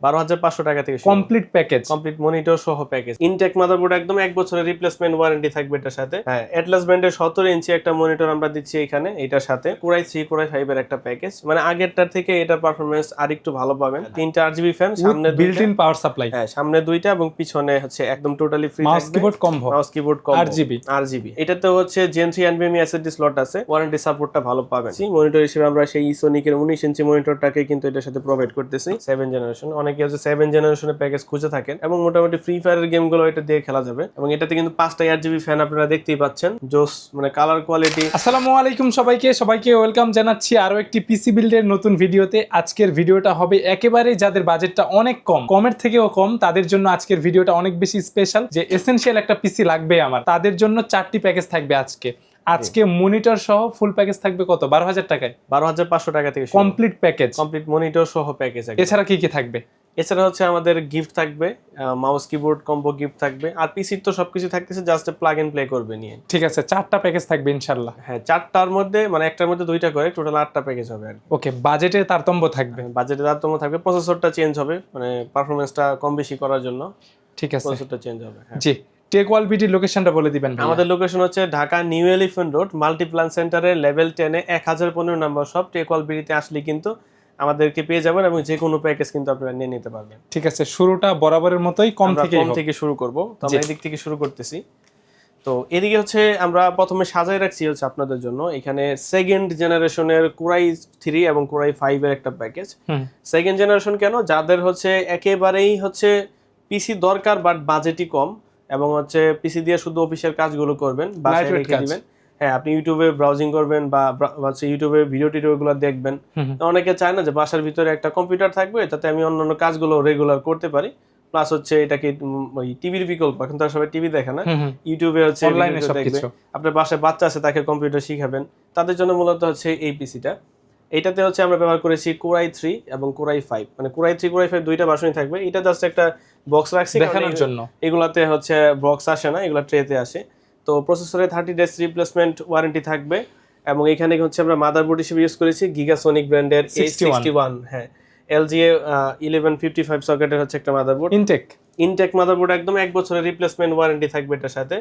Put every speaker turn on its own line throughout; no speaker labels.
12,500 টাকা থেকে
complete package,
complete monitor সহ প্যাকেজ। ইনটেক মাদারবোর্ড একদম 1 বছরের রিপ্লেসমেন্ট ওয়ারেন্টি থাকবে এটার সাথে। হ্যাঁ, অ্যাটলাস ব্র্যান্ডের 17 ইঞ্চি একটা মনিটর আমরা দিচ্ছি এখানে এটার সাথে। কোরাই 3 কোরাই 5 এর একটা প্যাকেজ, মানে আগেরটার থেকে এটা পারফরম্যান্স আরেকটু ভালো পাবেন। 3টা RGB ফ্যান, সামনে
বিল্ট ইন পাওয়ার সাপ্লাই।
হ্যাঁ, সামনে 2টা এবং পিছনে হচ্ছে একদম টোটালি ফ্রি থাকবে।
Mouse keyboard combo,
mouse keyboard combo
RGB।
এটাতে হচ্ছে Gen 3 NVMe SSD স্লট আছে, ওয়ারেন্টি সাপোর্টটা ভালো পাবেন। মনিটর হিসেবে আমরা সেই ইসোনিকের 19 ইঞ্চি মনিটরটাকে কিন্তু এটার সাথে প্রোভাইড করতেছি। 7 জেনারেশন, অনেকে হচ্ছে 7 জেনারেশনের প্যাকেজ খুঁজে থাকেন এবং মোটামুটি ফ্রি ফায়ারের গেমগুলো এটা দিয়ে খেলা যাবে। এবং এটাতে কিন্তু 5টা RGB ফ্যান আপনারা দেখতেই পাচ্ছেন, জোস মানে কালার কোয়ালিটি।
আসসালামু আলাইকুম সবাইকে ওয়েলকাম জানাচ্ছি আরো একটি পিসি বিল্ডের নতুন ভিডিওতে। আজকের ভিডিওটা হবে একেবারে যাদের বাজেটটা অনেক কমের থেকেও কম, তাদের জন্য আজকের ভিডিওটা অনেক বেশি স্পেশাল। যে এসেনশিয়াল একটা পিসি লাগবে আমার, তাদের জন্য 4টি প্যাকেজ থাকবে আজকে মনিটর সহ ফুল প্যাকেজ থাকবে কত? 12,000 টাকায়,
12,500 টাকা থেকে
কমপ্লিট প্যাকেজ,
কমপ্লিট মনিটর সহ প্যাকেজ।
এছাড়া কি থাকবে?
এছাড়া হচ্ছে আমাদের গিফট থাকবে, মাউস কিবোর্ড কম্বো গিফট থাকবে। আর পিসির তো সবকিছু থাকতেছে, জাস্ট প্লাগ এন্ড প্লে করবে নিয়ে।
ঠিক আছে, 4টা প্যাকেজ থাকবে ইনশাআল্লাহ।
হ্যাঁ, 4টার মধ্যে মানে একটার মধ্যে 2টা করে টোটাল 8টা প্যাকেজ হবে আর কি।
ওকে, বাজেটের তারতম্য থাকবে,
বাজেটের তারতম্য থাকবে, প্রসেসরটা চেঞ্জ হবে, মানে পারফরম্যান্সটা কম বেশি করার জন্য।
ঠিক আছে,
প্রসেসরটা চেঞ্জ হবে। হ্যাঁ
জি। টেক ওয়াল বিডির লোকেশনটা বলে দিবেন।
আমাদের লোকেশন হচ্ছে Dhaka new elephant road Multiplan সেন্টারে লেভেল 10 এ 1015 নম্বর শপ। টেক ওয়াল বিডিতে আসলে কিন্তু আমাদেরকে পেয়ে যাবেন এবং যে কোনো প্যাকেজ কিন্তু আপনারা নিয়ে নিতে পারবেন।
ঠিক আছে, শুরুটা বরাবরের মতোই কম থেকে
শুরু করব। তো আমরা এদিক থেকে শুরু করতেছি। তো এদিকে হচ্ছে আমরা প্রথমে সাজায় রাখছি হচ্ছে আপনাদের জন্য এখানে সেকেন্ড জেনারেশনের কোরাই 3 এবং কোরাই 5 এর একটা প্যাকেজ। সেকেন্ড জেনারেশন কেন? যাদের হচ্ছে একেবারেই হচ্ছে পিসি দরকার বাট বাজেটই কম এবং হচ্ছে পিসি দিয়ে শুধু অফিসিয়াল কাজগুলো করবেন, বাসায় রেখে দিবেন। হ্যাঁ, আপনি ইউটিউবে ব্রাউজিং করবেন বা হচ্ছে ইউটিউবে ভিডিও টিডিওগুলো দেখবেন। অনেকে চায় না যে বাসার ভিতরে একটা কম্পিউটার থাকবে যাতে আমি অন্যান্য কাজগুলো রেগুলার করতে পারি, প্লাস হচ্ছে এটাকে ওই টিভির বিকল্প। এখন তো সবাই টিভি দেখে না, ইউটিউবে হচ্ছে
অনলাইনে
দেখবে। আপনার বাসায় বাচ্চা আছে, তাকে কম্পিউটার শিখাবেন, তাদের জন্য মূলত হচ্ছে এই পিসিটা। এটাতে হচ্ছে আমরা ব্যবহার করেছি কোরাই 3 এবং কোরাই 5, মানে কোরাই 3 কোরাই 5 দুইটা ভার্সনই থাকবে। এটা জাস্ট একটা বক্স রাখছি
দেখানোর জন্য,
এগুলাতে হচ্ছে বক্স আসে না, এগুলা ট্রেতে আসে। তো প্রসেসরে 30 ডেজ রিপ্লেসমেন্ট ওয়ারেন্টি থাকবে এবং এখানে হচ্ছে আমরা মাদারবোর্ড হিসেবে ইউজ করেছি গিগাসনিক ব্র্যান্ডের A61। হ্যাঁ, LGA 1155 সকেটের হচ্ছে একটা মাদারবোর্ড। ইনটেক মাদারবোর্ড একদম 1 বছরের রিপ্লেসমেন্ট ওয়ারেন্টি থাকবে এটার সাথে।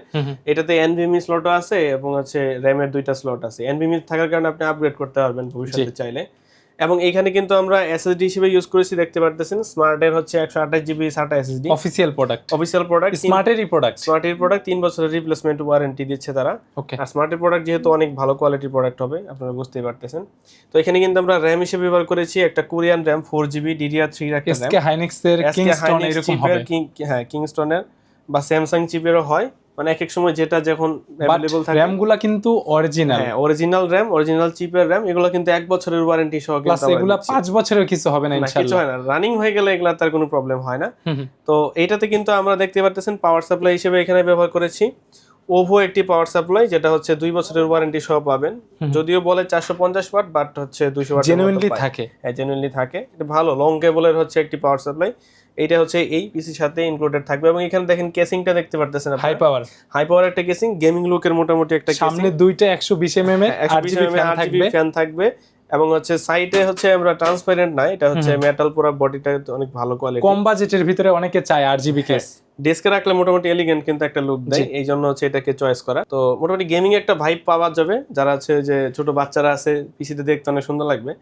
এটাতে NVMe স্লটও আছে এবং হচ্ছে র‍্যামের 2টা স্লট আছে। NVMe থাকার কারণে আপনি আপগ্রেড করতে পারবেন ভবিষ্যতে চাইলে। এবং এখানে কিন্তু আমরা SSD হিসেবে ইউজ করেছি, দেখতে পারতেছেন স্মার্টের হচ্ছে 128GB SATA SSD,
official product
স্মার্টেরই প্রোডাক্ট 3 বছরের রিপ্লেসমেন্ট ওয়ারেন্টি দিচ্ছে তারা। আর স্মার্টের প্রোডাক্ট যেহেতু অনেক ভালো কোয়ালিটির প্রোডাক্ট হবে, আপনারা বুঝতেই পারতেছেন। তো এখানে কিন্তু আমরা র‍্যাম হিসেবে ব্যবহার করেছি একটা কোরিয়ান র‍্যাম 4GB DDR3 এর একটা র‍্যাম।
SK Hynix এর কিংস্টন এরকম হবে।
হ্যাঁ, কিংস্টনের বা স্যামসাং চিপেরও হয়, মানে এক এক সময় যেটা যখন अवेलेबल থাকে।
র‍্যামগুলো কিন্তু অরিজিনাল,
হ্যাঁ অরিজিনাল র‍্যাম, অরিজিনাল চিপের র‍্যাম। এগুলো কিন্তু 1 বছরের ওয়ারেন্টি সহ কিন্তু আমরা
এগুলো 5 বছরের কিছু হবে না ইনশাআল্লাহ।
কিছু হয় না, রানিং হয়ে গেলে এগুলা তার কোনো প্রবলেম হয় না। তো এইটাতে কিন্তু আমরা দেখতে পারতেছেন পাওয়ার সাপ্লাই হিসেবে এখানে ব্যবহার করেছি ওভো একটি পাওয়ার সাপ্লাই, যেটা হচ্ছে 2 বছরের ওয়ারেন্টি সহ পাবেন। যদিও বলে 450 ওয়াট, বাট হচ্ছে 200 ওয়াট
জেনুইনলি থাকে।
হ্যাঁ, জেনুইনলি থাকে। এটা ভালো লং কেবলের হচ্ছে একটি পাওয়ার সাপ্লাই। এটা হচ্ছে এই পিসির সাথে ইনক্লুডেড থাকবে। এবং এখানে দেখেন কেসিংটা দেখতে পারতেছেন,
হাই পাওয়ার
একটা কেসিং, গেমিং লুকের মোটামুটি একটা কেসিং।
সামনে দুইটা 120 mm
RGB ফ্যান থাকবে এবং হচ্ছে সাইডে হচ্ছে আমরা ট্রান্সপারেন্ট না, এটা হচ্ছে মেটাল, পুরো বডিটা অনেক ভালো কোয়ালিটি।
কম বাজেটের ভিতরে অনেকে চায় RGB কেস,
ডেস্কে রাখলে মোটামুটি এলিগেন্ট কিন্তু একটা লুক দেয়, এই জন্য হচ্ছে এটাকে চয়েস করা। তো মোটামুটি গেমিং একটা ভাইব পাওয়া যাবে, যারা হচ্ছে যে ছোট বাচ্চারা আছে পিসিতে দেখতে অনেক সুন্দর লাগবে।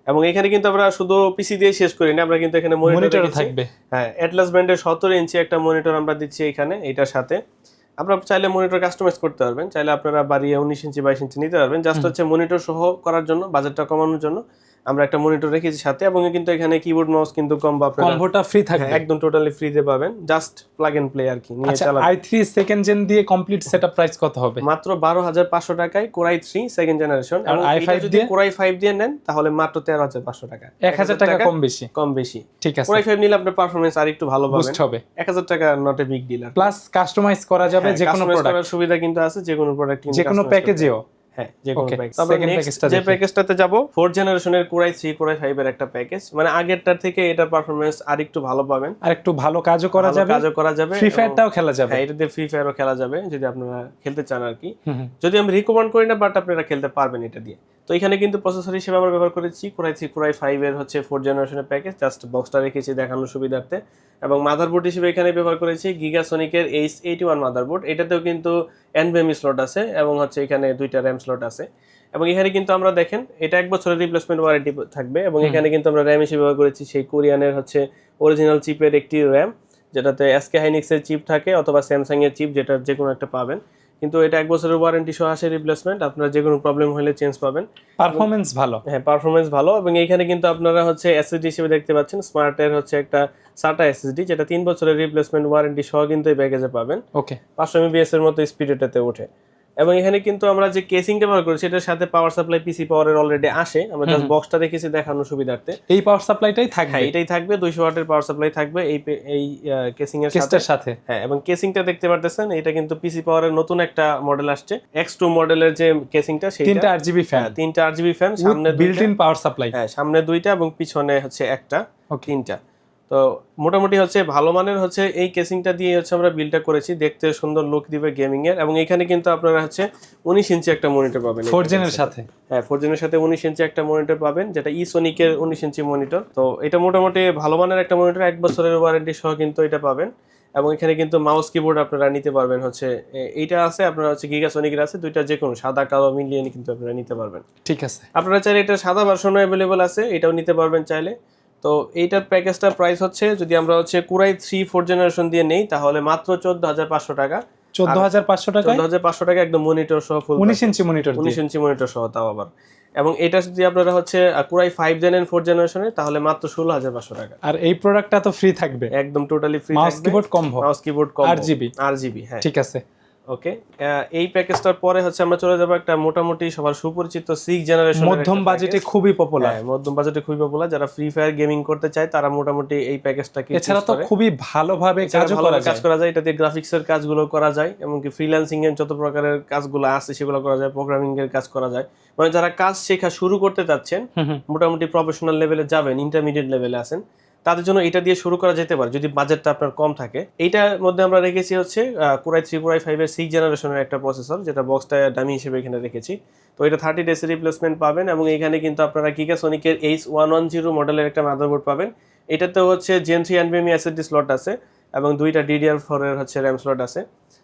এবং এখানে কিন্তু আমরা শুধু পিসি দিয়ে শেষ করি না, আমরা কিন্তু এখানে মনিটর
থাকবে।
হ্যাঁ, অ্যাটলাস ব্র্যান্ডের 17 ইঞ্চি একটা মনিটর আমরা দিচ্ছি এখানে এটার সাথে। আপনারা চাইলে মনিটর কাস্টমাইজ করতে পারবেন, চাইলে আপনারা বাড়িয়ে 19 ইঞ্চি 22 ইঞ্চি নিতে পারবেন। জাস্ট হচ্ছে মনিটর সহ করার জন্য, বাজেটটা কমানোর জন্য আমরা একটা মনিটর রেখেছি সাথে। এবং কিন্তু এখানে কিবোর্ড মাউস কিন্তু
কম্বোটা ফ্রি থাকবে,
একদম টোটালি ফ্রিতে পাবেন, জাস্ট প্লাগ এন্ড প্লে আর কি নিয়ে চালাবেন।
i3 সেকেন্ড জেন দিয়ে কমপ্লিট সেটআপ প্রাইস কত হবে?
মাত্র 12,500 টাকায় কোরাই 3 সেকেন্ড জেনারেশন।
আর i5
যদি কোরাই 5 দিয়ে নেন তাহলে মাত্র 13,500 টাকা,
1000 টাকা কম বেশি। ঠিক আছে,
কোরাই 5 নিলে আপনার পারফরম্যান্স আর একটু ভালো পাবেন,
বুস্ট হবে।
1000 টাকা not a big deal.
Plus customise করা যাবে, যে কোনো প্রোডাক্ট
সুবিধা কিন্তু আছে, যে কোনো প্রোডাক্ট
যে কোনো প্যাকেজেও।
হ্যাঁ যে কোনো
Okay,
প্যাকেজ। তারপর
second
নেক্সট
প্যাকেজটা
যে
দেখি।
প্যাকেজটাতে যাব 4th জেনারেশনের কোরাই 3 কোরাই 5 এর একটা প্যাকেজ, মানে আগেরটার থেকে এটার পারফরম্যান্স আরেকটু ভালো পাবেন,
আর একটু ভালো কাজও করা
ভালো
যাবে,
কাজও করা যাবে,
ফ্রি
এবং
ফায়ারটাও খেলা যাবে।
হ্যাঁ এটা দিয়ে ফ্রি ফায়ারও খেলা যাবে যদি আপনারা খেলতে চান আর কি।
হুম হুম।
যদি আমি রিকমেন্ড করি না, বাট আপনারা খেলতে পারবেন এটা দিয়ে। তো এখানে কিন্তু প্রসেসর হিসেবে আমরা ব্যবহার করেছি কোরাই 3 কোরাই 5 এর হচ্ছে 4th জেনারেশনের প্যাকেজ, জাস্ট বক্সটা রেখেছি দেখানোর সুবিধার্থে। এবং মাদারবোর্ড হিসেবে এখানে ব্যবহার করেছি গিগাসনিকের H81 মাদারবোর্ড, এটাতেও কিন্তু NVMe স্লট আছে এবং হচ্ছে এখানে 2টা RAM স্লট আছে। এবং এখানে কিন্তু আমরা দেখেন এটা 1 বছরের রিপ্লেসমেন্ট ওয়ারেন্টি থাকবে, এবং এখানে কিন্তু আমরা RAM হিসেবে ব্যবহার করেছি সেই কোরিয়ানের হচ্ছে অরিজিনাল চিপের একটি RAM, যেটাতে SK Hynix এর চিপ থাকে অথবা স্যামসাং এর চিপ, যেটা যে কোনো একটা পাবেন। কিন্তু এটা 1 বছরের ওয়ারেন্টি সহ আসে রিপ্লেসমেন্ট, আপনার যে কোনো প্রবলেম হলে চেঞ্জ পাবেন।
পারফরম্যান্স ভালো।
হ্যাঁ পারফরমেন্স ভালো, এবং এইখানে কিন্তু আপনারা হচ্ছে এসএসডি হিসেবে দেখতে পাচ্ছেন স্মার্টের হচ্ছে একটা SATA এসএসডি, যেটা 3 বছরের রিপ্লেসমেন্ট ওয়ারেন্টি সহ কিন্তু এই প্যাকেজে পাবেন।
ওকে,
500 MBps এর মতো স্পিড এটাতে ওঠে। এবং এখানে কিন্তু আমরা যে কেসিংটা ব্যবহার করেছি এটার সাথে পাওয়ার সাপ্লাই পিসি পাওয়ারের অলরেডি আসে, আমরা জাস্ট বক্সটা রেখেছি দেখানোর সুবিধার্থে।
এই পাওয়ার সাপ্লাইটাই থাকবে,
হ্যাঁ এটাই থাকবে, 200 ওয়াটের পাওয়ার সাপ্লাই থাকবে এই কেসিং এর
কেসটার সাথে।
হ্যাঁ এবং কেসিংটা দেখতে পারতেছেন, এটা কিন্তু পিসি পাওয়ারের নতুন একটা মডেল আসছে, X2 মডেলের যে কেসিংটা সেটা
3টা RGB ফ্যান,
3টা RGB ফ্যান, সামনে
বিল্ট ইন পাওয়ার সাপ্লাই।
হ্যাঁ সামনে 2টা এবং পিছনে হচ্ছে একটা,
ওকে,
3টা। তো মোটামুটি হচ্ছে ভালো মানের হচ্ছে এই কেসিংটা দিয়ে হচ্ছে আমরা বিলটা করেছি, দেখতে সুন্দর লুক দিবে গেমিং এর। এবং এখানে কিন্তু আপনারা হচ্ছে 19 ইঞ্চি একটা মনিটর পাবেন
4 জেনের সাথে।
হ্যাঁ 4 জেনের সাথে 19 ইঞ্চি একটা মনিটর পাবেন, যেটা ইসোনিকের 19 ইঞ্চি মনিটর। তো এটা মোটামুটি ভালো মানের একটা মনিটর, 1 বছরের ওয়ারেন্টি সহ কিন্তু এটা পাবেন। এবং এখানে কিন্তু মাউস কিবোর্ড আপনারা নিতে পারবেন, হচ্ছে এইটা আছে আপনারা হচ্ছে গিগাসনিকের আছে, দুইটা যে কোনো সাদা কালো মিলিয়ে কিন্তু আপনারা নিতে পারবেন।
ঠিক আছে,
আপনারা চাইলে এটা সাদা ভার্সনও অ্যাভেলেবল আছে, এটাও নিতে পারবেন চাইলে। তো এইটার প্যাকেজটার প্রাইস হচ্ছে যদি আমরা হচ্ছে কোরাই 3 4th জেনারেশন দিয়ে নেই তাহলে মাত্র 14,500 টাকা।
14,500 টাকা,
14,500 টাকা একদম মনিটর সহ, ফুল
19 ইঞ্চি মনিটর,
19 ইঞ্চি মনিটর সহ তাও আবার। এবং এটা যদি আপনারা হচ্ছে কোরাই 5 জেন এন্ড 4th জেনারেশনে তাহলে মাত্র 16,500 টাকা।
আর এই প্রোডাক্টটা তো ফ্রি থাকবে,
একদম টোটালি ফ্রি
মাউস
থাকবে,
keyboard combo,
mouse keyboard combo
RGB।
হ্যাঁ
ঠিক আছে,
ওকে। এই প্যাকেজটার পরে হচ্ছে আমরা চলে যাব একটা মোটামুটি সবার সুপরিচিত 6th জেনারেশন,
মধ্যম বাজেটে খুবই পপুলার।
হ্যাঁ মধ্যম বাজেটে খুবই পপুলার, যারা ফ্রি ফায়ার গেমিং করতে চায় তারা মোটামুটি এই প্যাকেজটাকে।
এছাড়া তো খুবই ভালোভাবে
কাজ করা যায়, এটাতে গ্রাফিক্সের কাজগুলো করা যায়, এমনকি ফ্রিল্যান্সিং এর যত প্রকারের কাজগুলো আছে সেগুলো করা যায়, প্রোগ্রামিং এর কাজ করা যায়। মানে যারা কাজ শেখা শুরু করতে চাচ্ছেন, মোটামুটি প্রফেশনাল লেভেলে যাবেন, ইন্টারমিডিয়েট লেভেলে আছেন, তাদের জন্য এটা দিয়ে শুরু করা যেতে পারে যদি বাজেটটা আপনার কম থাকে। এইটার মধ্যে আমরা রেখেছি হচ্ছে কোরাই 3 কোরাই 5 এর 6th জেনারেশনের একটা প্রসেসর, যেটা বক্সটা ডামি হিসেবে এখানে রেখেছি। তো এটা 30 ডেজ রিপ্লেসমেন্ট পাবেন, এবং এখানে কিন্তু আপনারা গিগাসনিকের H110 মডেলের একটা মাদারবোর্ড পাবেন। এটাতে হচ্ছে Gen 3 NVMe SSD স্লট আছে এবং 2টা DDR4 এর হচ্ছে RAM স্লট আছে।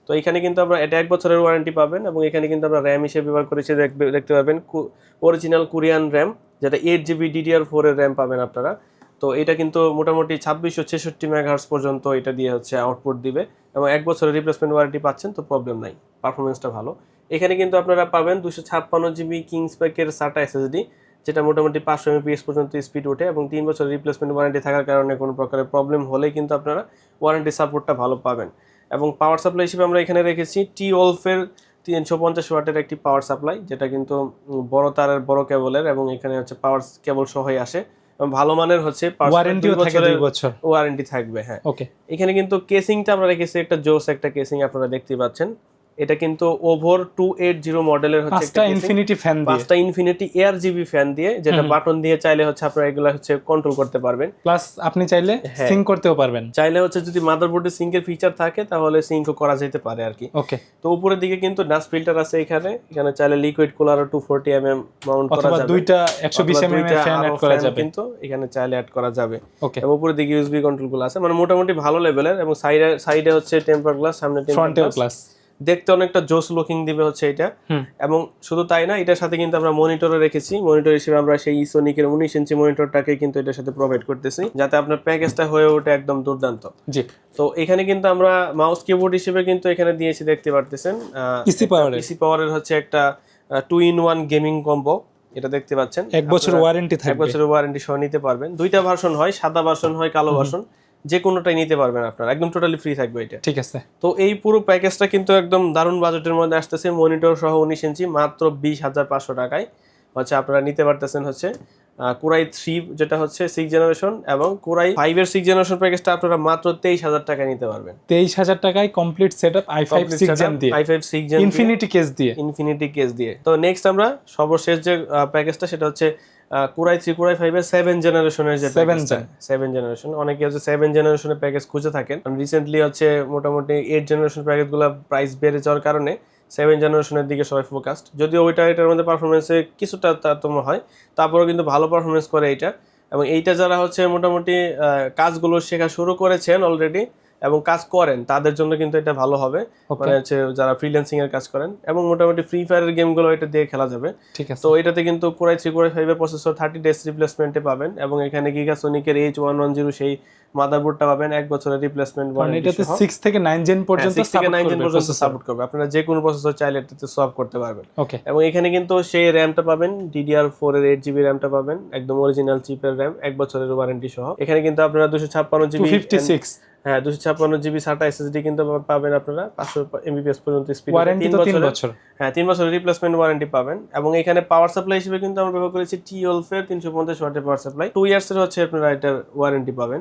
তো এখানে কিন্তু আমরা এটা 1 বছরের ওয়ারেন্টি পাবেন, এবং এখানে কিন্তু আমরা RAM হিসেবে ব্যবহার করেছি, দেখতে পাবেন অরিজিনাল কোরিয়ান RAM, যেটা 8GB DDR4 এর RAM পাবেন আপনারা। তো এটা কিন্তু মোটামুটি 2666 মেগাহার্টজ পর্যন্ত এটা দিয়ে হচ্ছে আউটপুট দিবে, এবং 1 বছরের রিপ্লেসমেন্ট ওয়ারেন্টি পাচ্ছেন, তো প্রবলেম নাই, পারফরমেন্সটা ভালো। এখানে কিন্তু আপনারা পাবেন 256GB কিংসপ্যাকের SATA SSD, যেটা মোটামুটি 500 MBps পর্যন্ত স্পিড ওঠে, এবং 3 বছরের রিপ্লেসমেন্ট ওয়ারেন্টি থাকার কারণে কোনো প্রকারের প্রবলেম হলেই কিন্তু আপনারা ওয়ারেন্টি সাপোর্টটা ভালো পাবেন। এবং পাওয়ার সাপ্লাই হিসেবে আমরা এখানে রেখেছি T-Wolf-এর 350 ওয়াটের একটি পাওয়ার সাপ্লাই, যেটা কিন্তু বড় তারের বড় কেবলের, এবং এখানে হচ্ছে পাওয়ার কেবল সহই আসে, এবং ভালো মানের হচ্ছে
ওয়ারেন্টিও থাকে, 2 বছর
ওয়ারেন্টি থাকবে। হ্যাঁ
ওকে।
এখানে কিন্তু কেসিংটা আমরা রেখেছি একটা জোস একটা কেসিং, আপনারা দেখতে পাচ্ছেন। এটা কিন্তু ওভার 280 মডেলের হচ্ছে একটা
ইনফিনিটি ফ্যান দিয়ে,
5টা ইনফিনিটি ARGB ফ্যান দিয়ে, যেটা বাটন দিয়ে চাইলে হচ্ছে আপনারা এগুলা হচ্ছে কন্ট্রোল করতে পারবেন,
প্লাস আপনি চাইলে সিঙ্ক করতেও পারবেন।
চাইলে হচ্ছে যদি মাদারবোর্ডে সিঙ্কের ফিচার থাকে তাহলে সিঙ্কও করা যেতে পারে আর কি।
ওকে।
তো উপরের দিকে কিন্তু ডাস্ট ফিল্টার আছে, এখানে চাইলে লিকুইড কুলার 240 mm মাউন্ট করা যাবে,
অথবা 2টা 120 mm এর ফ্যান অ্যাড করা যাবে,
কিন্তু এখানে চাইলে অ্যাড করা যাবে।
ওকে।
এবং উপরের দিকে USB কন্ট্রোলগুলো আছে, মানে মোটামুটি ভালো লেভেলের। এবং সাইডে হচ্ছে টেম্পার গ্লাস, সামনে টেম্পার গ্লাস, দেখতে অনেকটা জোস লুকিং দিবে হচ্ছে এটা। এবং শুধু তাই না, এটার সাথে কিন্তু আমরা মনিটরও রেখেছি, মনিটর হিসেবে আমরা সেই ইসোনিকের 19 ইঞ্চি মনিটরটাকে কিন্তু এটার সাথে প্রোভাইড করতেছি, যাতে আপনার প্যাকেজটা হয়ে ওঠে একদম দুর্দান্ত।
জি।
তো এখানে কিন্তু আমরা মাউস কিবোর্ড হিসেবে কিন্তু এখানে দিয়েছি, দেখতে পারতেছেন ইসি পাওয়ারের হচ্ছে একটা 2-in-1 গেমিং কম্বো, এটা দেখতে পাচ্ছেন।
1 বছর ওয়ারেন্টি থাকবে,
1 বছরের ওয়ারেন্টি সহ নিতে পারবেন। 2টা ভার্সন হয়, সাদা ভার্সন হয়, কালো ভার্সন, যে কোনোটাই নিতে পারবেন আপনারা, একদম টোটালি ফ্রি থাকবে এটা।
ঠিক আছে।
তো এই পুরো প্যাকেজটা কিন্তু একদম দারুণ বাজেটের মধ্যে আসতেছে, মনিটর সহ 19 ইঞ্চি মাত্র 20,500 টাকায় হচ্ছে আপনারা নিতে পারতেছেন হচ্ছে কোরাই 3 যেটা হচ্ছে 6 জেনারেশন এবং কোরাই 5 এর 6 জেনারেশন প্যাকেজটা আপনারা মাত্র 23,000 টাকা নিতে পারবেন।
23,000 টাকায় কমপ্লিট সেটআপ i5 6 জেন দিয়ে,
i5 6 জেন
ইনফিনিটি কেস দিয়ে।
তো নেক্সট আমরা সর্বশেষ যে প্যাকেজটা সেটা হচ্ছে কোরাই 3 কোরাই 5 এর 7 জেনারেশনের যে 7 জেনারেশন, অনেকে হচ্ছে 7 জেনারেশনের প্যাকেজ খুঁজে থাকেন। রিসেন্টলি হচ্ছে মোটামুটি 8 জেনারেশন প্যাকেজগুলো প্রাইস বেড়ে যাওয়ার কারণে 7 জেনারেশনের দিকে সবাই ফোকাসড। যদিও এটার মধ্যে পারফরমেন্সে কিছুটা তারতম্য হয়, তারপরেও কিন্তু ভালো পারফরমেন্স করে এইটা। এবং এইটা যারা হচ্ছে মোটামুটি কাজগুলো শেখা শুরু করেছেন অলরেডি এবং কাজ করেন তাদের জন্য কিন্তু এটা ভালো হবে। মানে হচ্ছে যারা ফ্রিল্যান্সিং এর কাজ করেন এবং মোটামুটি ফ্রি ফায়ারের গেমগুলো এটা দিয়ে খেলা যাবে।
ঠিক আছে।
তো এটাতে কিন্তু কোরাই 3 কোরাই 5 এর প্রসেসর 30 ডেজ রিপ্লেসমেন্টে পাবেন এবং এখানে গিগাসোনিকের H110 সেই মাদারবোর্ডটা পাবেন 1 বছরের রিপ্লেসমেন্ট ওয়ারেন্টি।
এটাতে 6 থেকে 9 জেন পর্যন্ত
সাপোর্ট করবে। আপনারা যে কোনো প্রসেসর চাইলে এটাতে সোয়াপ করতে পারবেন।
ওকে।
এবং এখানে কিন্তু সেই র‍্যামটা পাবেন DDR4 এর 8GB র‍্যামটা পাবেন, একদম অরিজিনাল চিপের র‍্যাম, 1 বছরের ওয়ারেন্টি সহ। এখানে কিন্তু আপনারা 256GB 256GB SATA SSD কিন্তু পাবেন আপনারা 500 Mbps পর্যন্ত স্পিড,
ওয়ারেন্টি তো 3 বছর।
3 বছরের রিপ্লেসমেন্ট ওয়ারেন্টি পাবেন। এবং এখানে পাওয়ার সাপ্লাই হিসেবে কিন্তু আমরা ব্যবহার করেছি T-Wolf এর 350 ওয়াটের পাওয়ার সাপ্লাই, 2 ইয়ার্স এর হচ্ছে আপনারা এটার ওয়ারেন্টি পাবেন।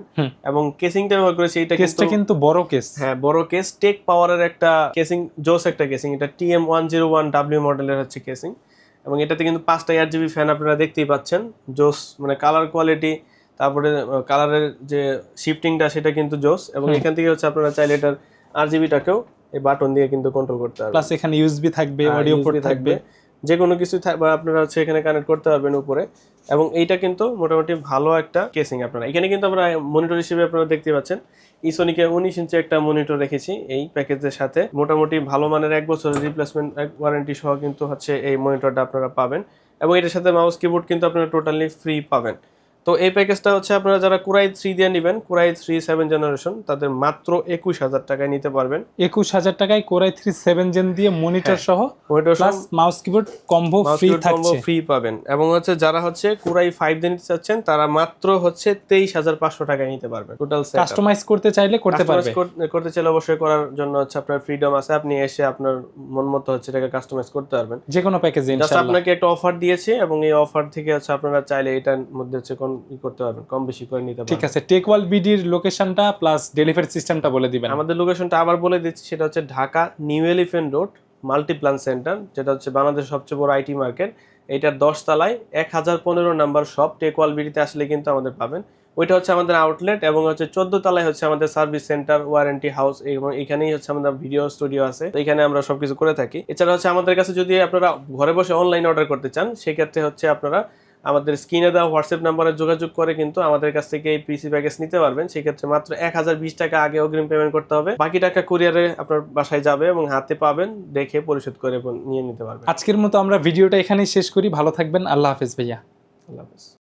এবং কেসিংটা ব্যবহার করেছি, এটা
কিন্তু বড় কেস,
বড় কেস, টেক পাওয়ারের একটা কেসিং, জোস একটা কেসিং, এটা TM101W মডেলের হচ্ছে কেসিং। এবং এটাতে কিন্তু 5টা RGB ফ্যান আপনারা দেখতেই পাচ্ছেন, জোস, মানে কালার কোয়ালিটি, তারপরে কালারের যে শিফটিংটা সেটা কিন্তু জোস। এবং এখান থেকে হচ্ছে আপনারা চাইলে এটার RGBটাকেও এই বাটন দিয়ে কিন্তু কন্ট্রোল করতে পারবেন।
প্লাস এখানে USB থাকবে, অডিও পোর্ট থাকবে,
যে কোনো কিছু আপনারা হচ্ছে এখানে কানেক্ট করতে পারবেন উপরে। এবং এইটা কিন্তু মোটামুটি ভালো একটা কেসিং। আপনারা এখানে কিন্তু আমরা মনিটর হিসেবে আপনারা দেখতে পাচ্ছেন ইসোনিকের 19 ইঞ্চি একটা মনিটর রেখেছি এই প্যাকেজের সাথে। মোটামুটি ভালো মানের 1 বছরের রিপ্লেসমেন্ট ওয়ারেন্টি সহ কিন্তু হচ্ছে এই মনিটরটা আপনারা পাবেন। এবং এটার সাথে মাউস কিবোর্ড কিন্তু আপনারা টোটালি ফ্রি পাবেন। তো এই প্যাকেজটা হচ্ছে আপনারা যারা কোরাই 3 দিয়ে নেবেন, কোরাই 3 7 জেনারেশন, তাদের মাত্র 21,000 টাকায় নিতে পারবেন।
21,000 টাকায় কোরাই 3 7 জেন দিয়ে মনিটর সহ plus mouse keyboard combo free
পাবেন। এবং হচ্ছে যারা হচ্ছে কোরাই 5 দিয়ে নিতে চাচ্ছেন তারা মাত্র হচ্ছে 23,500 টাকায় নিতে পারবেন টোটাল সেট।
কাস্টমাইজ করতে চাইলে করতে পারবে,
করতে চাইলে অবশ্যই করার জন্য হচ্ছে আপনার ফ্রিডম আছে, আপনি এসে আপনার মন মতো হচ্ছে এটাকে কাস্টমাইজ করতে পারবেন
যে কোনো প্যাকেজে ইনশাআল্লাহ।
জাস্ট আপনাকে একটা অফার দিয়েছে এবং এই অফার থেকে হচ্ছে আপনারা চাইলে এটার মধ্যে হচ্ছে করতে পারবেন, কম বেশি করে নিতে পারবেন।
ঠিক আছে, টেকওয়াল বিডির লোকেশনটা প্লাস ডেলিভারি সিস্টেমটা বলে দিবেন।
আমাদের লোকেশনটা আবার বলে দিচ্ছি, সেটা হচ্ছে Dhaka new elephant road Multiplan centre, যেটা হচ্ছে বাংলাদেশের সবচেয়ে বড় আইটি মার্কেট। এটার 10 তলায় 1015 নাম্বার শপ টেকওয়াল বিডিতে আসলে কিন্তু আমাদের পাবেন। ওইটা হচ্ছে আমাদের আউটলেট। এবং হচ্ছে 14 তলায় হচ্ছে আমাদের সার্ভিস সেন্টার, ওয়ারেন্টি হাউস, এবং এখানেই হচ্ছে আমাদের ভিডিও স্টুডিও আছে, এখানে আমরা সবকিছু করে থাকি। এছাড়া হচ্ছে আমাদের কাছে যদি আপনারা ঘরে বসে অনলাইন অর্ডার করতে চান, সেক্ষেত্রে হচ্ছে আপনারা আমাদের স্ক্রিনে দেওয়া হোয়াটসঅ্যাপ নাম্বারে যোগাযোগ করে কিন্তু আমাদের কাছ থেকে এই পিসি প্যাকেজ নিতে পারবেন। সেক্ষেত্রে মাত্র 1020 টাকা আগে অগ্রিম পেমেন্ট করতে হবে, বাকি টাকা কুরিয়ারে আপনার বাসায় যাবে এবং হাতে পাবেন, দেখে পরিশোধ করে নিয়ে নিতে পারবেন।
আজকের মতো আমরা ভিডিওটা এখানেই শেষ করি। ভালো থাকবেন, আল্লাহ হাফেজ ভাইয়া।
আল্লাহ হাফেজ।